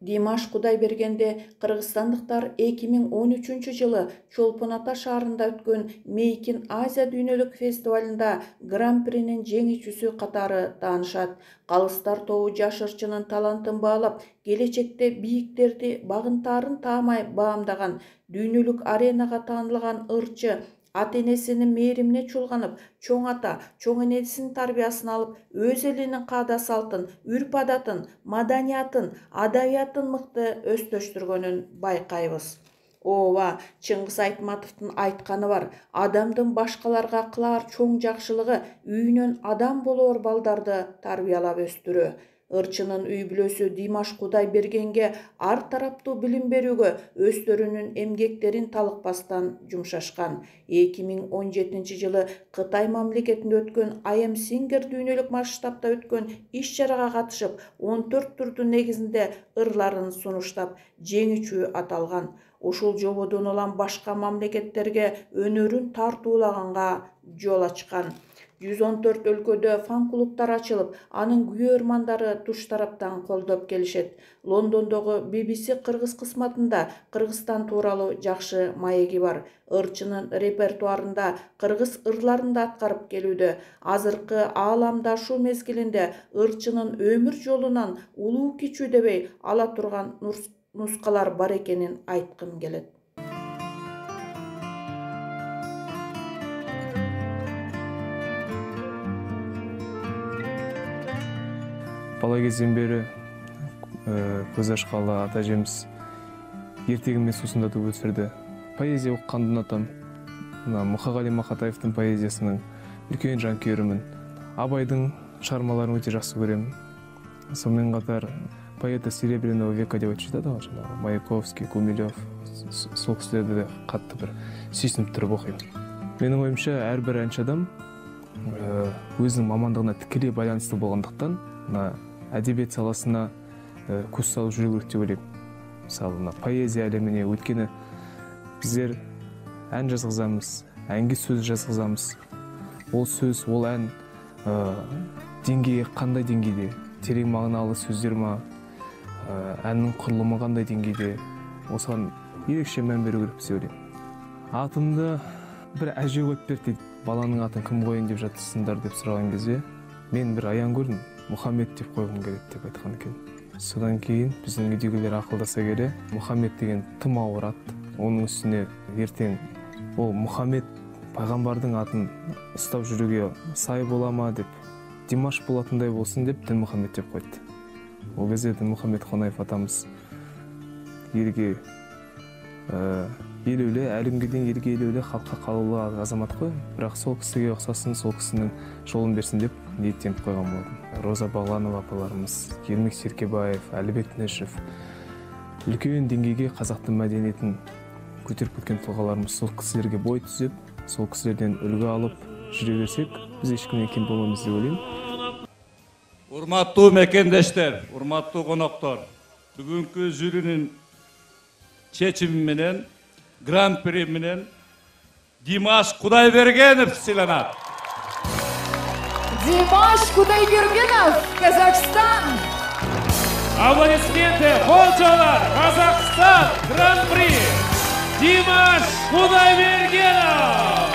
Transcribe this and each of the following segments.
Димаш Кудайбергенде кыргызстандыктар 2013-жылы Чолпон Ата шаарында өткөн Мейкин Азия дүйнөлүк фестивалында гран-принин жеңүүчүсү катары таанышат. Калыстар тобу жаш ырчынын талантын баалап, келечекте бийиктерди багынтаарын таамай баамдаган, дүйнөлүк аренага таанылган ырчы ата-энесинин мээримине чулганып, чоң ата, чоң энесинин тарбиясын алып, өз элинин каада салтын, үрп-адатын, маданиятын, адабиятын мыкты өздөштүргөнүн байкайбыз. Ооба, Чыңгыз Айтматовдун айтканы бар: адамдын башкаларга кылаар чоң жакшылыгы үйүнөн адам болоор балдарды тарбиялап өстүрүү. Ырчынын үй бүлөсү Димаш Кудайбергенге ар тараптуу билим берүүгө өздөрүнүн эмгектерин талыкпастан жумшашкан. 2017-жылы Кытай мамлекетинде өткөн I Am Singer дүйнөлүк масштабта өткөн иш-чарага катышып, 14 турдун негизинде ырларын сунуштап, жеңүүчү аталган. Ушул жободон улам башка мамлекеттерге өнөрүн тартуулаганга жол ачкан. 114 өлкөдө фан-клубтар ачылып, анын күйөрмандары туш тараптан колдоп келишет. Лондондогу BBC кыргыз кызматында Кыргызстан тууралуу жакшы маеги бар. Ырчынын репертуарында кыргыз ырларын да аткарып келүүдө. Азыркы ааламдашуу мезгилинде ырчынын өмүр жолунан улуу кичүү дебей ала турган нускалар бар экенин айткым келет. Бала кезден бери көз ачкалы ата эжемиз эртегиме суусундатып өсүрдү. Поэзия окуганды унутам. Мухагали Махатаевдин поэзиясынын үлкөн жанкүйөрүмүн. Абайдын чыгармаларын өтө жакшы көрөм. Сонун катар поэты Серебряного века деп айтышат да, Маяковский, Гумилев, сол кишилерди катты бир сүйсүнүп туруп окуйм. Менин оюмча, ар бир анча адам өзүнүн мамандыгына тикелей байланыштуу болгондуктан әдебиет саласына көз салып жүрүү керек деп ойлойм. Мисалы, поэзия алемине, өткені биздер ән жазгызабыз, әнге сөз жазгызабыз. Ол сөз, ол ән деңгейі кандай деңгейде, терең мағыналы сөздер ма, әннің құрылымы кандай деңгейде, осыған ерекше мән беру керек деп ойлойм. Атымды бір әже қойып бер дейді, баланың атын кім қояйын деп жатырсыңдар деп сұраған кезде, мен бір аян көрдім, Мұхаммед деп қойғым келеді деп айтқан екен. Содан кейін біздің үйдегілер ақылдаса келе, Мұхаммед деген тым ауыр ат, оның үстіне ертең ол Мұхаммед пайғамбардың атын ұстап жүруге сай бола ма деп, Димаш болатындай болсын деп Дінмұхаммед деп қойды. Ол кезде Дінмұхаммед Қонаев атамыз елге елеулі, әлемге дейін елге елеулі, халыққа қалаулы азамат қой. Бірақ сол кісіге ұқсасын, сол кісінің жолын берсін деп ниеттеніп қойған болдым. Роза Бағланова апаларымыз, Ермек Серкебаев, Әлібек Нешев, үлкен деңгейге қазақтың мәдениетін көтеріп кеткен тұлғаларымыз, сол кісілерге бой түзеп, сол кісілерден үлгі алып жүре берсек, біз ешкімнен кем болмаймыз деп ойлаймын. Урматтуу мекендештер, урматтуу коноктор, бүгүнкү жюринин чечими менен, гран-при менен Димаш Кудайбергенов сыйланат. Димаш Кудайбергенов, Казахстан! Аплодисменты, холчалар, Казахстан, гран-при, Димаш Кудайбергенов!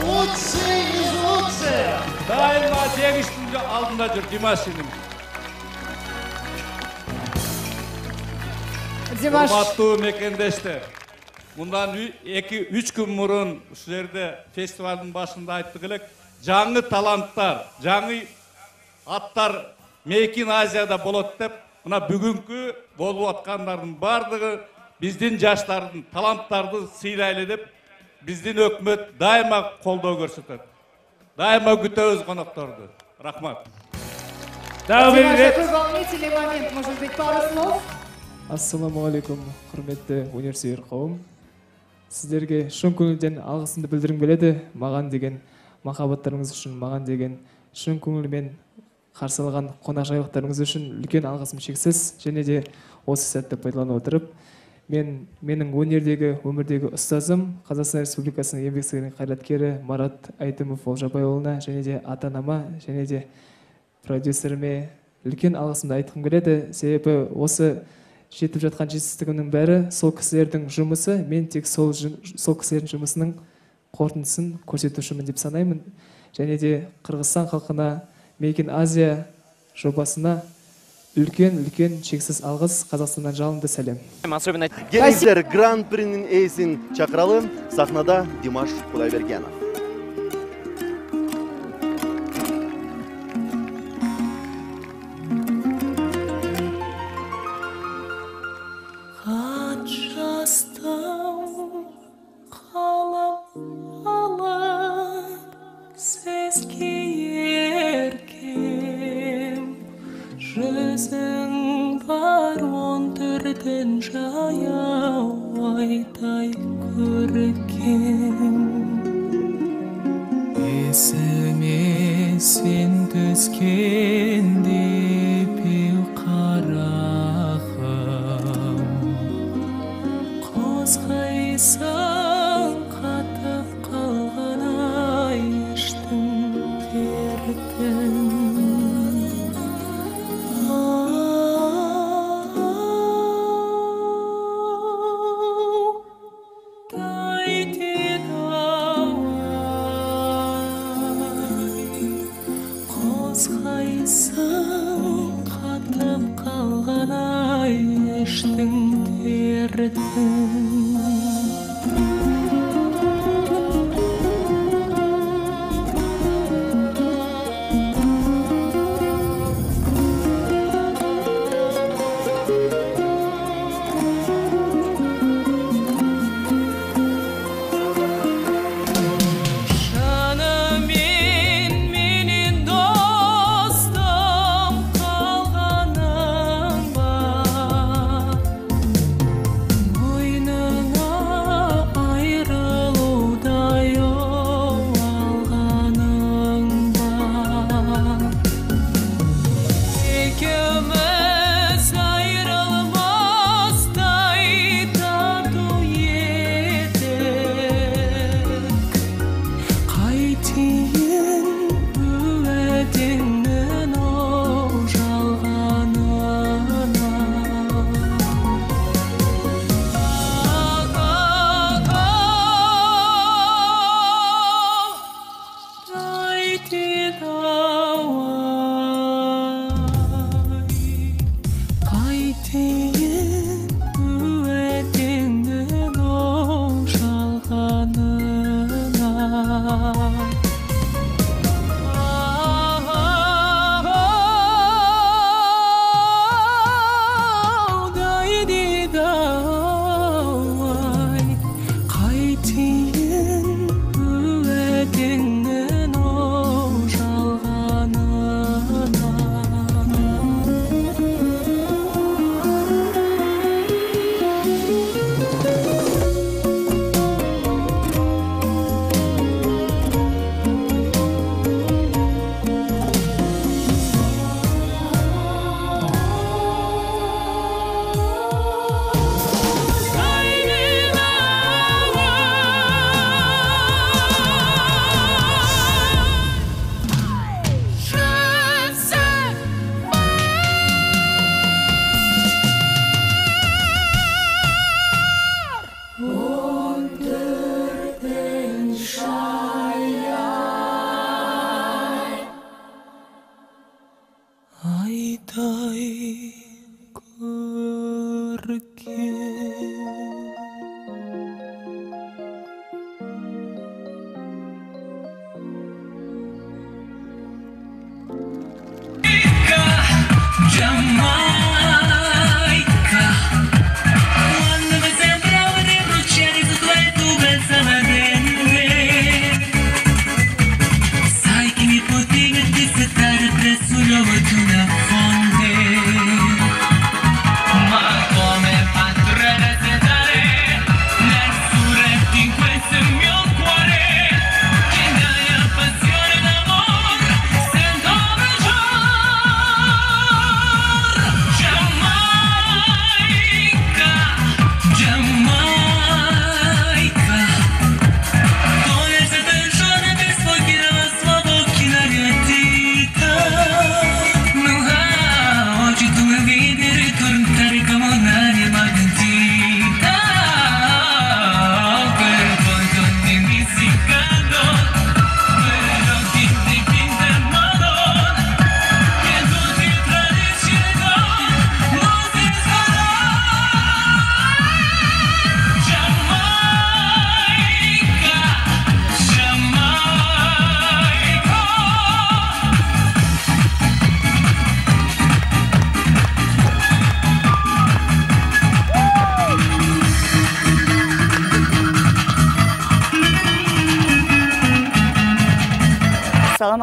Лучший из лучших! Дайыма жеңиштин алдында жүр Димашинин. Урматтуу мекендештер, мындан 2-3 күн мурун ушул жерде фестивалдын башында айттык элек, жаңы таланттар, жаңы аттар Мейкин Азияда болот деп, мына бүгүнкү болуп аткандардын бардыгы биздин жаштардын таланттарды сыйлайлы деп, биздин өкмөт дайыма колдоо көрсөтөт. Дайыма күтөбүз конокторду. Рахмат. Волнительный момент, может быть, пару слов? Ассаламу алейкум, құрметті университет қауым. Сіздерге шын көңілден алғысымды білдіргім келеді. Маған деген махаббаттарыңыз үшін, маған деген шын көңілмен қарсы алған қонақжайлықтарыңыз үшін үлкен алғысым шексіз. Және де осы сәтті пайдалана отырып, менің өнердегі, өмірдегі ұстазым, Қазақстан Республикасының еңбек сіңірген қайраткері Марат Айтымов Олжабайұлына, және де ата-анама, және де продюсеріме, үлкен алғысымды айтқым келеді. Себебі осы жетіп жатқан жетістігімнің бәрі сол кісілердің жұмысы. Мен тек сол кісілердің жұмысының қорытындысын көрсетушімін деп санаймын. Және де Қырғызстан халқына Make in Asia жобасына үлкен шексіз алғыс. Қазақстаннан жалынды сәлем. Келіңіздер, Гран-принің иесін шақыралы. Сахнада Димаш Құдайбергенов. Жүзің бар он түрден жаяу айтай көркем. Есіме сен түскенде беу қарағым, қозғайсың қатып қалған ай іштің дертін. Қозғайсың қатып қалған ай іштің дертін.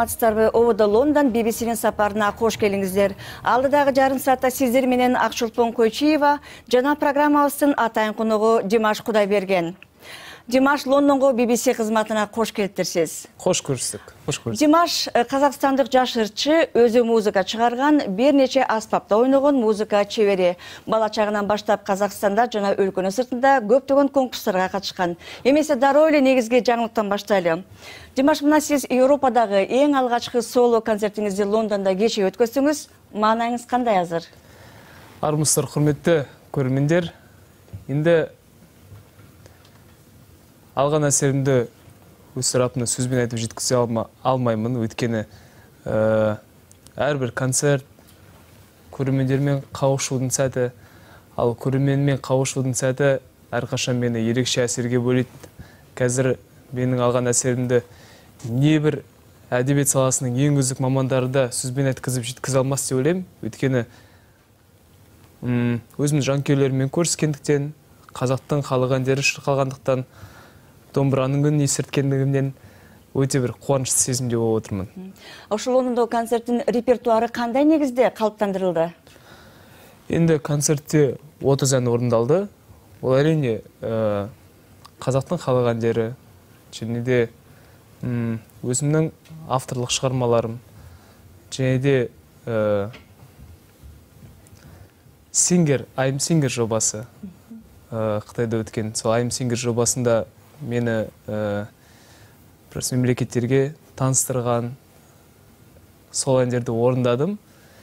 саламатсыздарбы? Ободо Лондон BBC-нин сапарына кош келиңиздер. Алдыдагы жарым саатта сиздер менен Акчулпон Койчиева жана программабыздын атайын коногу Димаш Кудайберген. Димаш, Лондонго BBC кызматына кош келиптирсиз. Кош көрүштүк. Димаш казакстандык жаш ырчы, өзү музыка чыгарган, бир нече аспапта ойногон музыка чебери. Бала чагынан баштап Казакстанда жана өлкөнүн сыртында көптөгөн конкурстарга катышкан. Эмесе дароо эле негизги жаңылыктан баштайлы. Димаш, мына сиз Европадагы эң алгачкы соло концертиңизди Лондонда кече өткөздүңүз. Маанайыңыз кандай азыр? Армысыздар, құрметті көрермендер. Енді алған әсерімді өз тарапымнан сөзбен айтып жеткізе алмаймын, өйткені әрбір концерт көрермендермен қауышудың сәті, ал көрерменмен қауышудың сәті әрқашан мені ерекше әсерге бөлейді. Қазір менің алған әсерімді небір әдебиет саласының ең үздік мамандары да сөзбен айтқызып жеткізе алмас деп ойлаймын. Өйткені өзіміз жанкүйерлерімен көріскендіктен, қазақтың халық әндері шырқалғандықтан, домбыраның үнін естірткендігімнен өте бір қуанышты сезімде болып отырмын. Ошол Лондондо концерттин репертуары кандай негизде калыптандырылды? Енді концертте 30 ән орындалды. Ол әрине қазақтың халық әндері, және де өзімнің авторлық шығармаларым, және де I'm Singer жобасы Қытайда өткен. Сол I'm Singer жобасында мені мемлекеттерге таныстырған сол әндерді орындадым.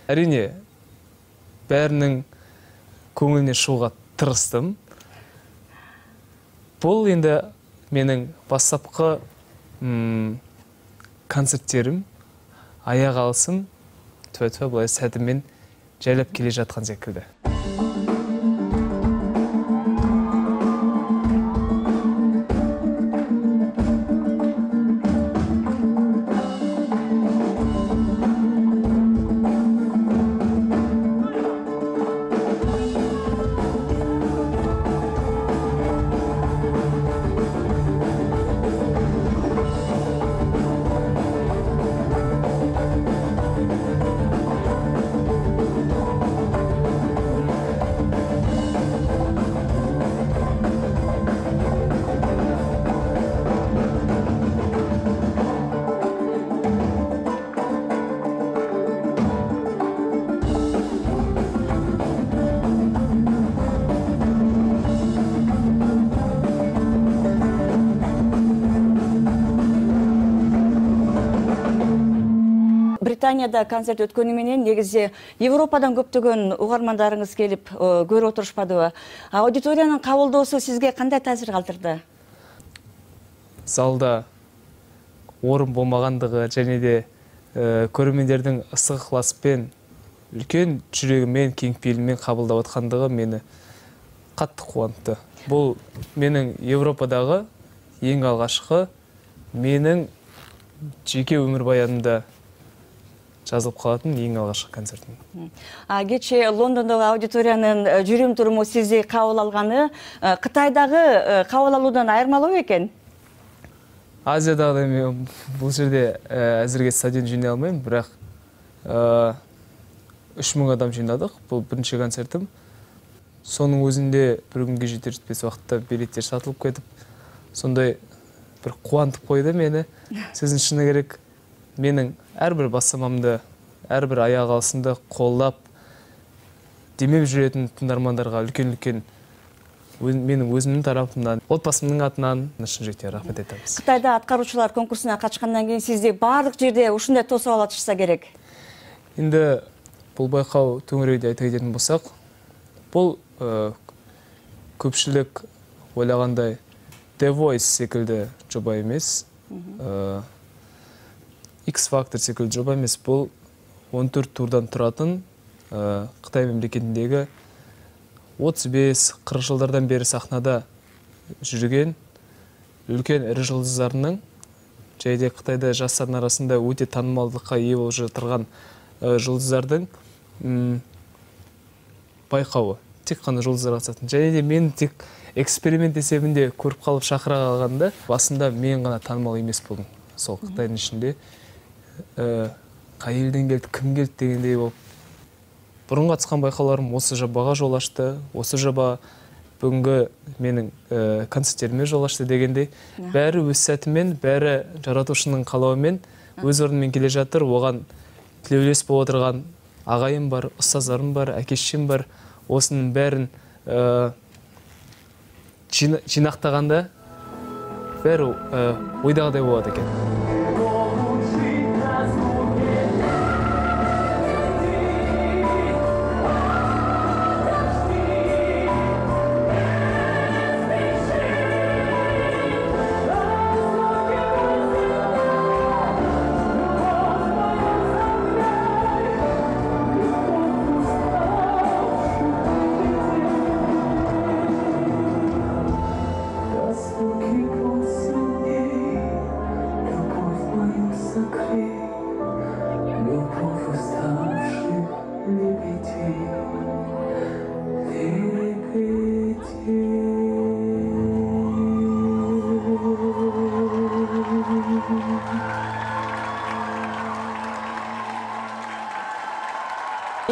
Әрине, бәрінің көңіліне шығуға тырыстым. Бұл енді менің бастапқы концерттерім аяқ алсын, түбә былай сәтімен жайлап келе жатқан секілді. Британияда концерт өткөнү менен негизи Европадан көптөгөн угармандарыңыз келип көрүп отурушпадыбы? Аудиториянын кабылдоосу сизге кандай таасир калтырды? Залда орын болмагандыгы және де көрермендердин ыстык ыкыласпен, үлкен жүрөгүмен, кең пейилмен кабылдап аткандыгы мени катты кубантты. Бул менин Европадагы эң алгачкы менин жеке өмүр баянымда жазылып қалатын ең алғашқы концертім. Кече Лондондогу аудиториянын жүрүм туруму сизди кабыл алганы Кытайдагы кабыл алуудан айырмалуу экен? Азиядагы мен бул жерде азырге стадион жыйнай алмайм, бирок 3000 адам жыйнадык. Бул биринчи концертим. Сонун өзүндө бир күнгө жетер жетпес убакытта билеттер сатылып кетип, сондай бир кубантып койду мени. Сөзүн чыны керек, менің әрбір басамамды, әрбір аяқ алысымды қолдап, демеп жүретін тыңдармандарға үлкен-үлкен менің өзімнің тарапымнан, отбасымның атынан шын жүректен рахмет айтамыз. Қытайда аткаруучулар конкурсуна катышкандан кийин сизди барлык жерде ушундай тосуп алышса керек. Енді бұл байқау төңірегінде айта кететін болсақ, бұл көпшілік ойлағандай The Voice секілді жоба емес, X-Factor секілді жоба емес, бұл 14 турдан тұратын Қытай мемлекетіндегі 35-40 жылдардан бері сахнада жүрген үлкен ірі жұлдыздарының, және де Қытайда жастардың арасында өте танымалдыққа ие болып жатырған жұлдыздардың байқауы. Тек қана жұлдыздар қатысатын. Және де мен тек эксперимент есебінде көріп қалып шақыра қалғанда, басында мен ғана танымал емес болдым. Сол Қытайдың ішінде қай елден келді, кім келді дегендей болып. Бұрын қатысқан байқауларым осы жобаға жол ашты, осы жоба бүгінгі менің концерттеріме жол ашты дегендей. Бәрі өз сәтімен, бәрі жаратушының қалауымен, өз орнымен келе жатыр. Оған тілеулес болып отырған ағайым бар, ұстаздарым бар, әке-шешем бар. Осының бәрін жинақтағанда бәрі ойдағыдай болады екен.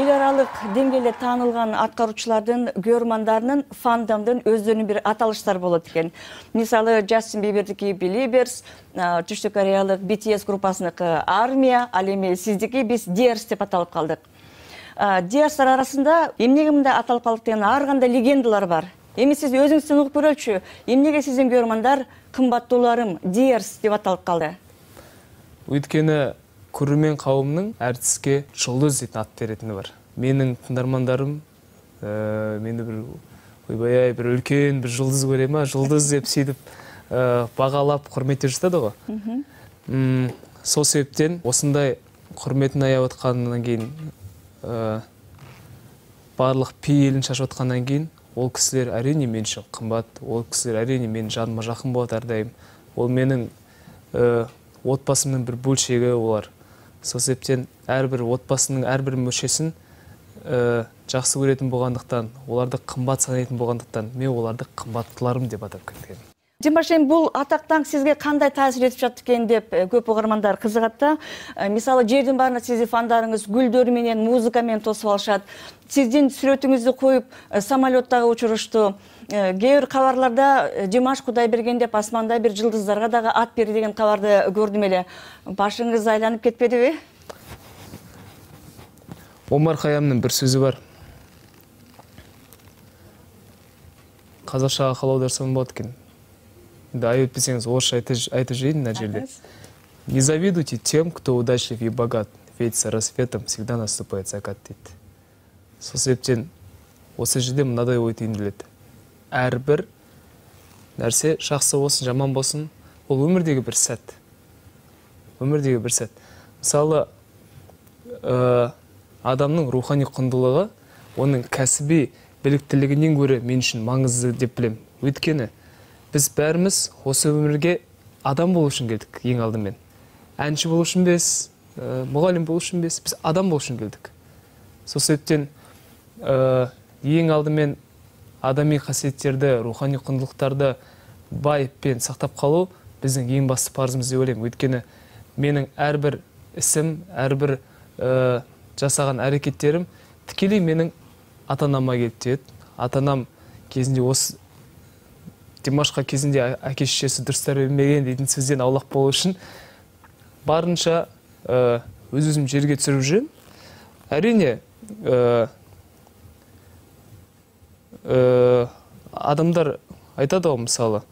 Ел аралық деңгейде танылған атқарушылардың, көрермандарының, фандомдың өздерінің бір аталыштар болады екен. Мысалы, Джастин Бибердікі Believers, Түштік Кореялық BTS группасыныкы Армия, ал эми сиздики биз Dears деп аталып қалдық. Dears'тар арасында эмнеге мындай аталып қалдық деген ар кандай легендалар бар. Эми сиз өзүңүздөн угуп көрөлүчү, эмнеге сиздин көрөрмандар кымбаттууларым Dears деп аталып қалды? Өйткені көрермен қауымның әртіске жұлдыз дейтін ат беретіні бар. Менің тыңдармандарым мені бір үлкен бір жұлдыз көре ма, жұлдыз деп сөйтіп бағалап құрметтеп жатады ғой. Сол себептен осындай құрметін аяп отқаннан кейін, барлық пейілін шашып отқаннан кейін, ол кісілер әрине мен үшін қымбат, ол кісілер әрине мен жаныма жақын болады әрдайым. Ол менің отбасымның бір бөлшегі олар. Сол себептен әрбір отбасының әрбір мүшесін жақсы көретін болғандықтан, оларды қымбат санайтын болғандықтан, мен оларды қымбаттыларым деп атап кеткен. Димаш, бұл атақтан сізге қандай таасир етіп жатты екен деп көп оқырмандар қызығады. Мысалы, жердің барына сіздің фандарыңыз гүлдерменен, музыкамен тосып алышады. Сіздің сүретіңізді қойып, самолеттағы ұшырышты. Кейбір хабарларда Димаш Құдайберген деп асманда бір жылдыздарға дағы ат берді деген хабарды көрдім еле. Башыңыз айланып кетпеді бе? Омар Хайямның бір сөзі бар. Қазақшаға қалау дарсам болады екен. Да, и песенец орысша айтып жейін мына жерде. Не завидуйте тем, кто удачлив и богат, ведь с рассветом всегда наступает закат дейді. Сол себептен осы жерде мынадай ой түйінділеді. Әрбір нәрсе жақсы болсын, жаман болсын, ол өмірдегі бір сәт. Өмірдегі бір сәт. Мысалы, адамның рухани құндылығы, оның кәсіби біліктілігінен гөрі мен үшін маңызды деп білем. Өйткені біз бәріміз осы өмірге адам болу үшін келдік ең алдымен. Әнші болу үшін емес, мұғалім болу үшін емес, біз адам болу үшін келдік. Сол себептен ең алдымен адами қасиеттерді, рухани құндылықтарды байыппен сақтап қалу біздің ең басты парызымыз деп ойлаймын. Өйткені менің әрбір ісім, әрбір жасаған әрекеттерім тікелей менің ата-анама келіп тиеді. Ата-анам кезінде осы Димашқа кезінде әке-шешесі дұрыс тәрбиелемеген дейтін сөзден аулақ болу үшін барынша өз-өзім жерге түсіріп жүрмін. Әрине, адамдар айтады ғой, мысалы,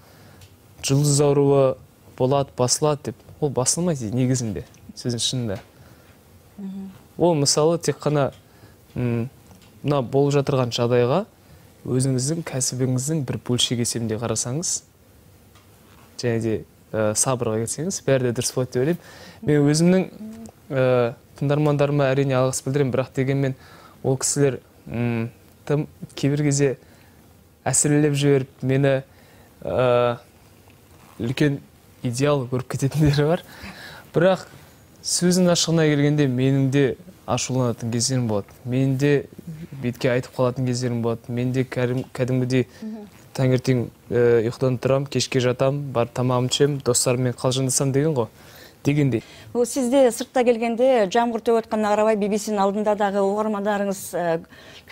жұлдыз ауруы болады, басылады деп. Ол басылмайды негізінде, сөздің шынында. Ол мысалы тек қана мына болып жатырған жағдайға өзіңіздің кәсібіңіздің бір бөлшегі есебінде қарасаңыз, және де сабырға кетсеңіз, бәрі де дұрыс болады деп ойлаймын. Мен өзімнің тыңдармандарыма әрине алғыс білдіремін, бірақ дегенмен ол кісілер тым кейбір кезде әсірелеп жіберіп, мені үлкен идеал көріп кететіндері бар. Бірақ сөздің ашығына келгенде менің де ашуланатын кездерім болады. Мен де бетке айтып қалатын кездерім болады. Мен де кәдімгідей таңертең ұйқыдан тұрам, кешке жатам, бар тамағымды ішем, достарыммен қалжыңдасам деген ғой. дегендей. Сізде сыртта келгенде жамғыр төгіп жатқанына қарабай BBC-ның алдында дағы оқырмандарыңыз,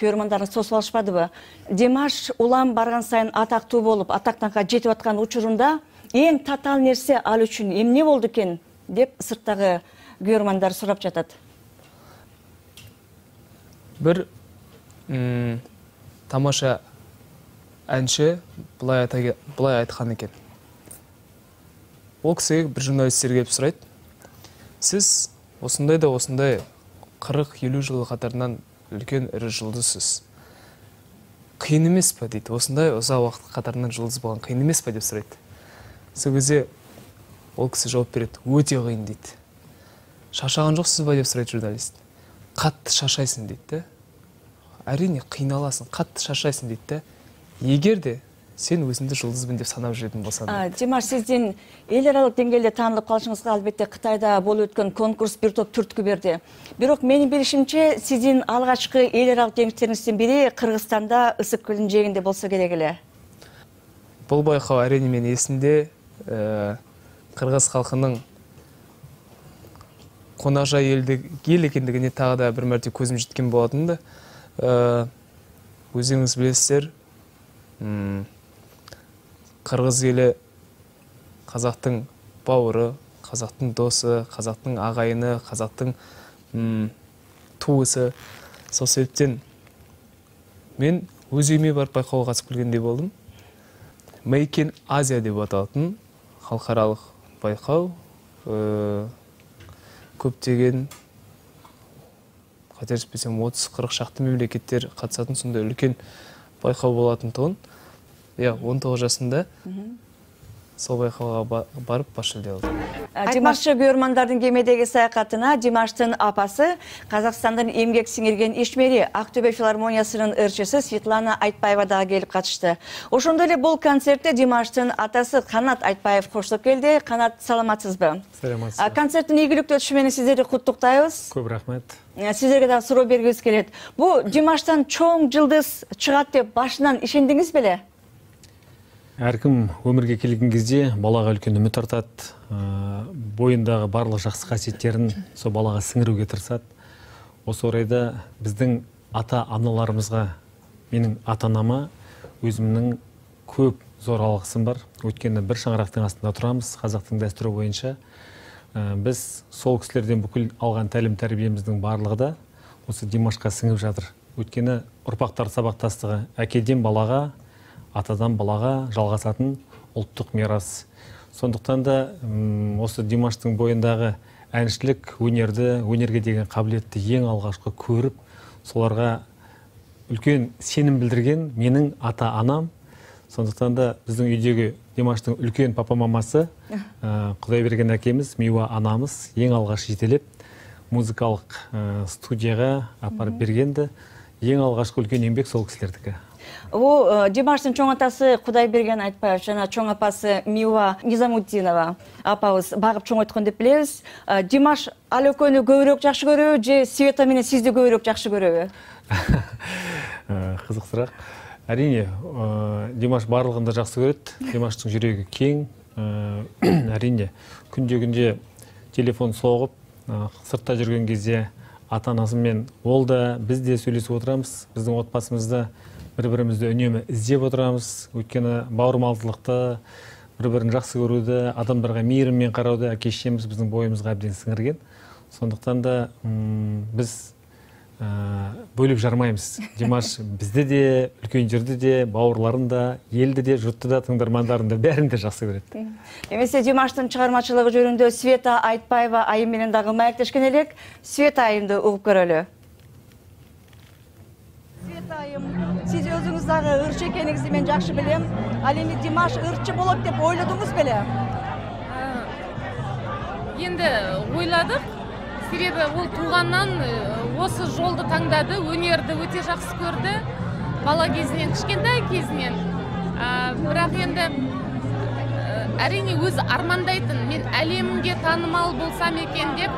көрермандарыңыз тосып алышпады ба? Димаш улам барған сайын атақтуу болып, атақтанға жетіп жатқан учурунда ең татал нерсе ал үчүн эмне болду экен деп сырттагы көрермандар сурап жатат. Бір тамаша әнші былай айтқан екен. Ол кісіге бір журналистер келіп сұрайды: сіз осындай да осындай 40-50 жыл қатарынан үлкен ірі жұлдызсыз. Қиын емес па дейді. Осындай ұзақ уақыт қатарынан жұлдыз болған қиын емес па деп сұрайды. Сол кезде ол кісі жауап береді: өте қиын дейді. Шаршаған жоқсыз ба деп сұрайды журналист. Қатты шаршайсың дейді. Әрине қиналасың, қатты шаршайсың дейді. Егер де сен өзіңді жұлдызбын деп санап жүретін болсаң. Димаш, сізден ел аралық деңгейде танылып қалышыңызға албетте Қытайда болып өткен конкурс бір топ түрткі берді. Бирок менің білішімше, сіздің алғашқы ел аралық жеңістеріңізден бірі Қырғызстанда Ысыккөлдің жегінде болса керек эле. Бұл байқау әрине мен есімде, Қырғыз халқының қонақжай ел екендігіне тағы да бір мәрте көзім жеткен болатын да. Өзіңіз білесіздер, Қырғыз елі қазақтың бауыры, қазақтың досы, қазақтың ағайыны, қазақтың туысы. Сол себептен мен өз үйіме барып байқауға қатысып келгендей болдым. Make in Asia деп аталатын халықаралық байқау. Көптеген, қателеспесем 30-40 шақты мемлекеттер қатысатын сондай үлкен байқау болатын тұғын. 19 жасында сол байқауға барып бас жүлде алды. Димашты көрермандардың кемедегі саяхатына Димаштың апасы, Қазақстандан емгек сіңірген ишмери, Ақтөбе филармониясының ырчысы Светлана Айтбаева да келіп қатышты. Ошондой эле бұл концертте Димаштың атасы Қанат Айтбаев қоштап келді. Қанат, саламатсыз ба? Саламатсыз. Концерттің игілікті өтішімен сіздерді құттықтаймыз. Көп рахмет. Сіздерге да суроо бергіңіз келеді. Бұл Димаштан чоң жылдыз шығады деп башынан ишендіңіз беле? Әркім өмірге келген кезде балаға үлкен үміт артады, бойындағы барлық жақсы қасиеттерін сол балаға сіңіруге тырысады. Осы орайда біздің ата-аналарымызға, менің ата-анама өзімнің көп зор алғысым бар. Өйткені бір шаңырақтың астында тұрамыз, қазақтың дәстүрі бойынша. Біз сол кісілерден бүкіл алған тәлім-тәрбиеміздің барлығы да осы Димашқа сіңіп жатыр. Өйткені ұрпақтар сабақтастығы әкеден балаға, атадан балаға жалғасатын ұлттық мирас. Сондықтан да осы Димаштың бойындағы әншілік өнерге деген қабілетті ең алғашқы көріп, соларға үлкен сенім білдірген менің ата-анам. Сондықтан да біздің үйдегі Димаштың үлкен папа-мамасы, Құдайберген әкеміз, Миуа анамыз ең алғаш жетелеп музыкалық студияға апарып бергенді. Ең алғашқы үлкен еңбек сол кісілердікі. Димаштың чоң атасы Құдайберген Айтбаев, жана чоң апасы Миуа Низамутдинова апабыз бағып чоң өткөн деп білеміз. Димаш ал экөөнү көбүрөөк жакшы көрөбү же Света менен сизди көбүрөөк жакшы көрөбү? Қызық сұрақ. Әрине, Димаш барлығында жақсы көреді. Димаштың жүрегі кең. Әрине, күнде телефон соғып, сыртта жүрген кезде ата-анасымен ол да біз де сөйлесіп отырамыз. Біздің отбасымызда бір-бірімізді үнемі іздеп отырамыз. Өйткені бауырмалдылықты, бір-бірін жақсы көруді, адамдарға мейіріммен қарауды әке-шешеміз біздің бойымызға әбден сіңірген. Сондықтан да біз бөліп жармаймыз. Димаш бізді де, үлкендерді де, бауырларын да, елді де, жұртты да, тыңдармандарын да бәрін де жақсы көреді. Емесе Димаштың шығармашылығы жөнінде Света Айтбаева айымменен дағы мәліктешкен елек. Света айымды ұғып көрелі. Света айым, сіз өзіңіздағы ұршы екеніңізді мен жақшы білем. Ал енді Димаш ұршы болады деп ойладыңыз беле? Енді ойладық. Себебі ол туғаннан осы жолды таңдады, өнерді өте жақсы көрді. Бала кезінен, кішкентай кезінен. Бірақ енді әрине өзі армандайтын, мен әлемге танымал болсам екен деп,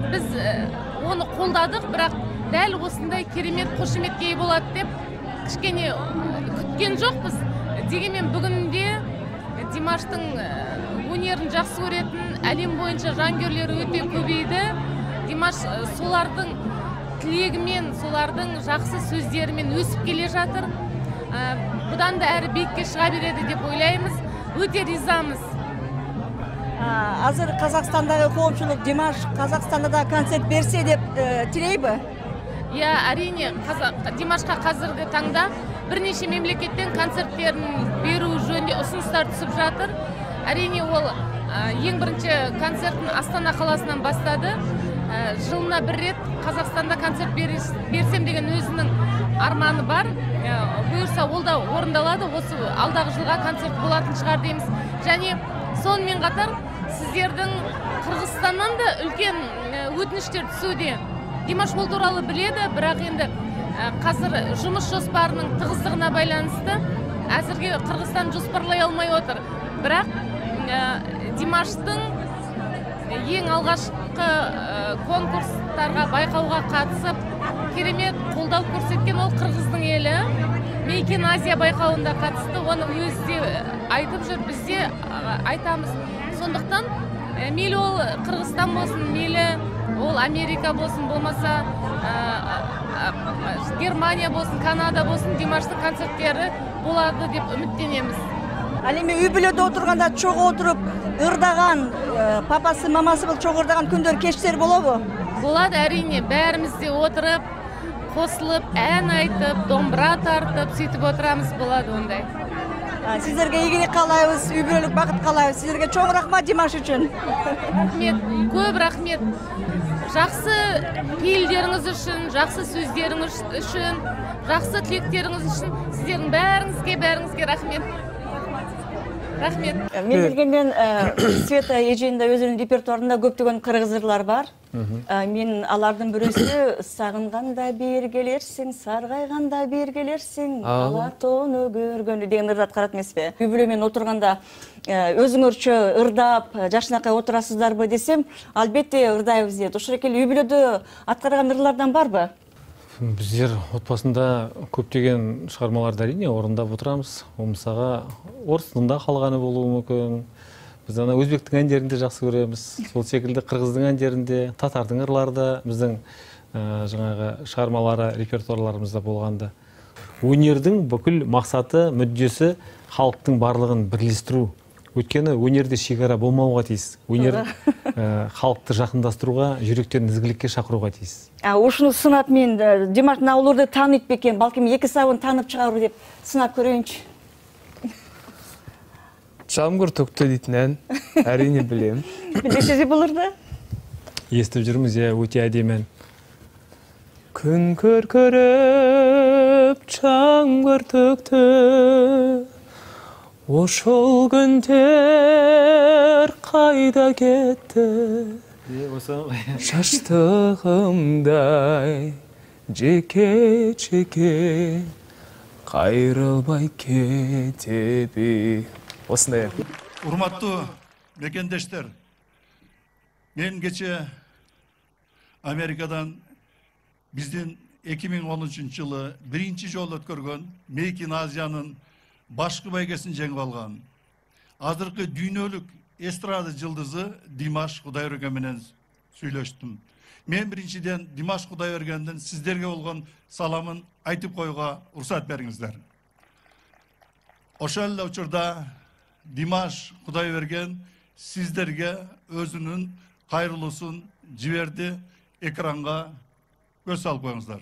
біз оны қолдадық, бірақ дәл осындай керемет қошеметке ие болады деп кішкене күткен жоқпыз. Дегенмен бүгінде Димаштың өнерін жақсы көретін әлем бойынша жанкүйерлері өте көбейді. Димаш солардың тілегімен, солардың жақсы сөздерімен өсіп келе жатыр. Бұдан да әрі биікке шыға береді деп ойлаймыз. Өте ризамыз. Азыр Қазақстандағы коомчулук Димаш Қазақстанда да концерт берсе деп тілейбі? Иә, әрине, Димашқа қазіргі таңда бірнеше мемлекеттен концерттерін беру жөнінде ұсыныстар түсіп жатыр. Әрине, ол ең бірінші концертін Астана қаласынан бастады. Жылына бір рет Қазақстанда концерт берсем деген өзінің арманы бар. Бұйырса, ол да орындалады. Осы алдағы жылға концерт болатын шығар дейміз. Және сонымен қатар сіздердің Қырғызстаннан да үлкен өтініштер түсуде. Димаш ол туралы біледі, бірақ енді қазір жұмыс жоспарының тығыздығына байланысты әзірге Қырғызстан жоспарлай алмай отыр. Бірақ Димаштың ең алғашқы конкурстарға, байқауға қатысып, керемет қолдау көрсеткен ол Қырғыздың елі. Мейкин Азия байқауында қатысты, оны өзі де айтып жүр, біз де айтамыз. Сондықтан мейлі ол Қырғызстан болсын, мейлі ол Америка болсын, болмаса Германия болсын, Канада болсын, Димаштың концерттері болады деп үміттенеміз. Әлеме үй бүлөдө отырғанда чоң отырып, ырдаған, папасы, мамасы бұл чоң ырдаған күндер, кештер болобу? Болады, әрине, бәрімізде отырып, қосылып, ән айтып, домбыра тартып, сөйтіп отырамыз, болады ондай. Сіздерге игілік қалайбыз, үй бүлөлүк бақыт қалайбыз. Сіздерге чоң рахмат Димаш үшін. Рахмет, көп рахмет. Жақсы пейілдеріңіз үшін, жақсы сөздеріңіз үшін, жақсы тілектеріңіз үшін сіздердің бәріңізге рахмет. Рахмет. Мен білгенмен Света еженде өзінің репертуарында көптеген қырғыз ырлар бар. Мен алардың бірісі сағынғанда бер келерсің, сарғайғанда бер келерсің, ала тоны көргенде деген ырды атқарат емес пе? Үй бүлөмен отырғанда өзіңөрчө ырдап, жашынакай отырасыздар бы десем, албетте ырдайбыз дейт. Ошол экели үй бүлөдө аткарган ырлардан барбы? Біздер отбасында көптеген шығармаларды әрине орындап отырамыз. Ол мысалға орыс тілінде қалғаны болуы мүмкін. Біз ана өзбектің әндерін де жақсы көреміз. Сол секілді қырғыздың әндерінде, татардың ырларда біздің жаңағы шығармалары, репертуарларымызда болғанда. Өнердің бүкіл мақсаты, мүддесі халықтың барлығын бірлестіру. Өйткені өнерде шекара болмауға тиіс. Өнер халықты жақындастыруға, жүректерін ізгілікке шақыруға тиіс. Ушуну сынап мен Димаш наулурду таанып бекен, балким эки сабын таанып чыгаруу деп сынап көрөйүнчү. Жамгыр төктө дейтін әрине білем. Билесиз булурду? Естіп жүрміз, өте әдемі. Күн көркөрөп, жамгыр төктө, ошол күндер қайда кетті? Шаштығымдай жеке-жеке қайрылбай кетеби. Осындай. Урматтуу мекендештер, мен кече Америкадан биздин 2013 жылы биринчи жолу өткөргөн Мейкин Азиянын башкы байгесин жеңип алган. Азыркы дүйнөлүк эстрада жылдызы Димаш Кудайберген менен сүйлөштүм. Мен биринчиден Димаш Кудайбергендин сиздерге болгон саламын айтып коюуга уруксат бериңиздер. Ошол эле учурда Димаш Кудайберген сиздерге өзүнүн кайрылуусун жиберди, экранга көз салып коюңуздар.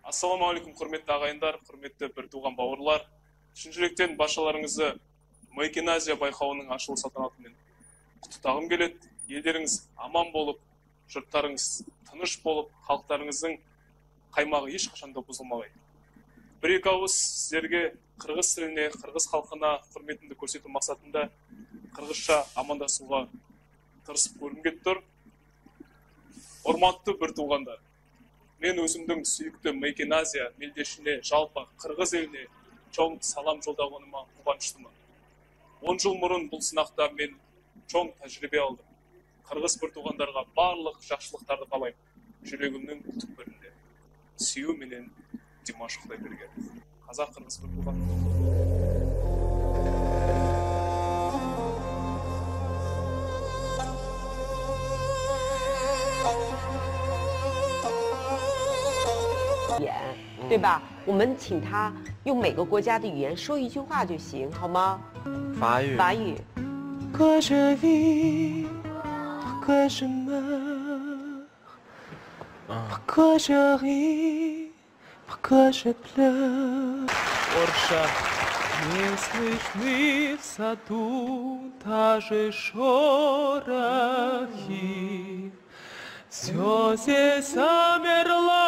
Ассаламу алейкум, құрметті ағайындар, құрметті бір туған бауырлар. Шын жүректен баршаларыңызды Мейкин Азия байқауының ашылу салтанатымен құттықтағым келеді. Елдеріңіз аман болып, жұрттарыңыз тыныш болып, халықтарыңыздың қаймағы ешқашанда бұзылмағай. Бір-екі ауыз сіздерге қырғыз тіліне, қырғыз халқына құрметімді көрсету мақсатында қырғызша амандасуға тырысып көргім келіп тұр. Урматтуу бір туғандар, мен өзімдің сүйікті Мейкин Азия мелдешіне, жалпы қырғыз еліне чоң салам жолдағаныма қуаныштымын. 10 жыл мұрын бұл сынақта мен чоң тәжірибе алдым. Қырғыз бір туғандарға барлық жақсылықтарды қалаймын. Жүрегімнің түкпірінде. Сүю менен Димаш Кудайберген. Қазақ қырғыз бір туған. 言，对吧？我们请他用每个国家的语言说一句话就行，好吗？法语。法语。Не слышны в саду даже шорохи, все здесь замерло.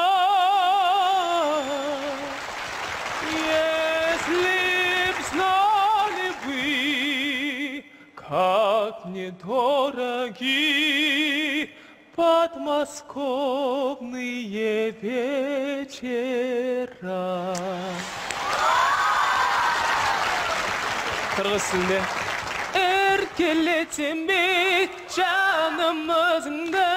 Если б знали вы, как мне дороги подмосковные вечера. Kırgız tilinde. Erkeletin bit canımızda,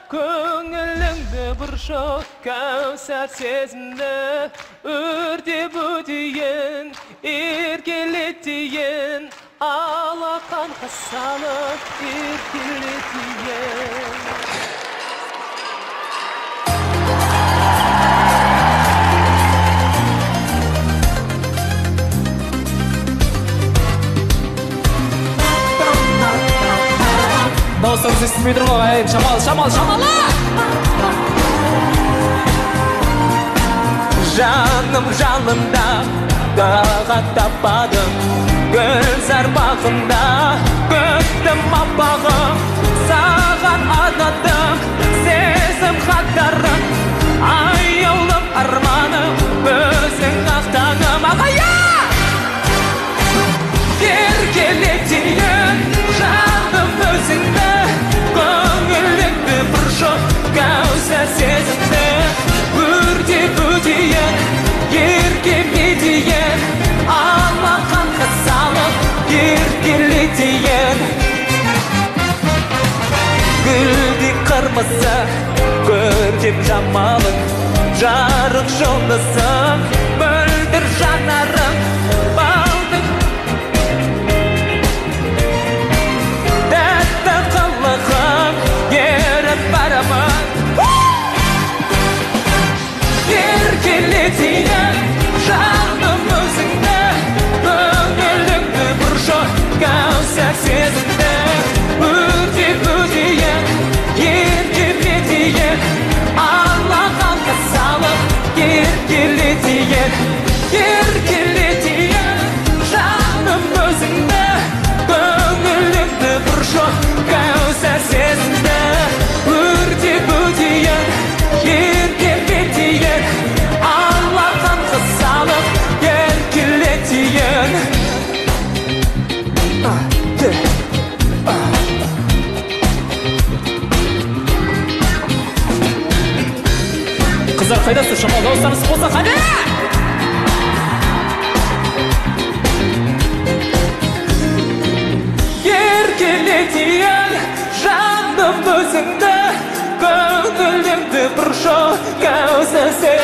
көңіліңді бір жоқ кәусар сезімді, өрде бүдейін, еркелетейін, алақанға салып еркелетейін. Дауыстарыңызды естімей тұрмын ағайын. Шамалы! Жаным жанымда тағат таппадым, гүлзар бағында көктім аппағым, саған арнадым сезім хаттарым, аяулым арманым, өзің ақтаным. Ағайын! Еркелетейін жаным өзіңді, көңіліңді бір жоқ кәусар сезімді, өрде өтейін, еркелетейін, алақанға салып еркелетейін. Гүлдей қырмызы көркем жамалың, жарық жұлдызың, мөлдір жанарың, балдың тәтті қылығың, еріп барамын. Еркелетейін жаным өзіңді, көңіліңді бір жоқ кәусар сезімді, өрде өтейін, еркелетейін, алақанға салып еркелетейін. Еркелетейін жаным өзіңді, көңіліңді бір жоқ кәусар сезімді, өрде өтейін, еркелетейін, алақанға салып еркелетейін. Қыздар қайдасыз? Шамал дауыстарыңыз болса қайда? Еркелетейін жаным өзіңді, көңіліңді бір жоқ кәусар сезімді,